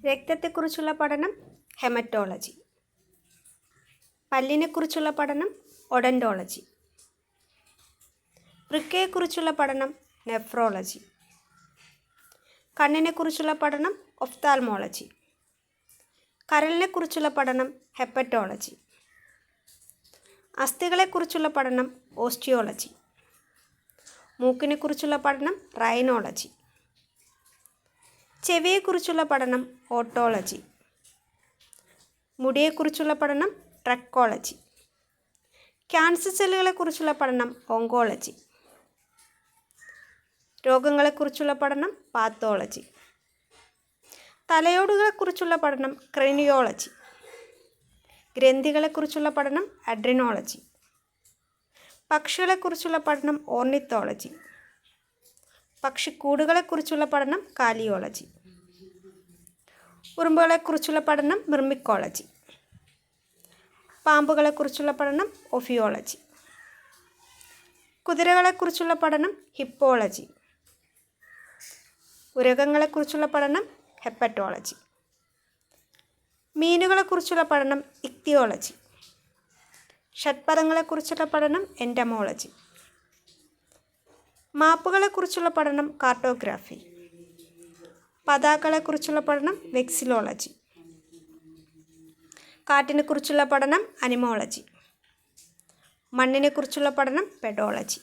രക്തത്തെക്കുറിച്ചുള്ള പഠനം ഹെമറ്റോളജി. പല്ലിനെക്കുറിച്ചുള്ള പഠനം ഒഡൻറ്റോളജി. വൃക്കയെക്കുറിച്ചുള്ള പഠനം നെഫ്രോളജി. കണ്ണിനെക്കുറിച്ചുള്ള പഠനം ഒഫ്താൽമോളജി. കരളിനെക്കുറിച്ചുള്ള പഠനം ഹെപ്പറ്റോളജി. അസ്ഥികളെക്കുറിച്ചുള്ള പഠനം ഓസ്റ്റിയോളജി. മൂക്കിനെക്കുറിച്ചുള്ള പഠനം റൈനോളജി. ചെവിയെക്കുറിച്ചുള്ള പഠനം ഓട്ടോളജി. മുടിയെക്കുറിച്ചുള്ള പഠനം ട്രക്കോളജി. ക്യാൻസർ സെല്ലുകളെക്കുറിച്ചുള്ള പഠനം ഓങ്കോളജി. രോഗങ്ങളെക്കുറിച്ചുള്ള പഠനം പാത്തോളജി. തലയോടുകളെക്കുറിച്ചുള്ള പഠനം ക്രേനിയോളജി. ഗ്രന്ഥികളെക്കുറിച്ചുള്ള പഠനം അഡ്രിനോളജി. പക്ഷികളെക്കുറിച്ചുള്ള പഠനം ഓർണിത്തോളജി. പക്ഷിക്കൂടുകളെക്കുറിച്ചുള്ള പഠനം കാലിയോളജി. ഉറുമ്പുകളെക്കുറിച്ചുള്ള പഠനം മിർമിക്കോളജി. പാമ്പുകളെക്കുറിച്ചുള്ള പഠനം ഒഫിയോളജി. കുതിരകളെക്കുറിച്ചുള്ള പഠനം ഹിപ്പോളജി. ഉരഗങ്ങളെക്കുറിച്ചുള്ള പഠനം ഹെപ്പറ്റോളജി. മീനുകളെക്കുറിച്ചുള്ള പഠനം ഇക്തിയോളജി. ഷഡ്പദങ്ങളെക്കുറിച്ചുള്ള പഠനം എൻറ്റമോളജി. മാപ്പുകളെക്കുറിച്ചുള്ള പഠനം കാർട്ടോഗ്രാഫി. പതാകകളെക്കുറിച്ചുള്ള പഠനം വെക്സിലോളജി. കാറ്റിനെക്കുറിച്ചുള്ള പഠനം അനിമോളജി. മണ്ണിനെക്കുറിച്ചുള്ള പഠനം പെഡോളജി.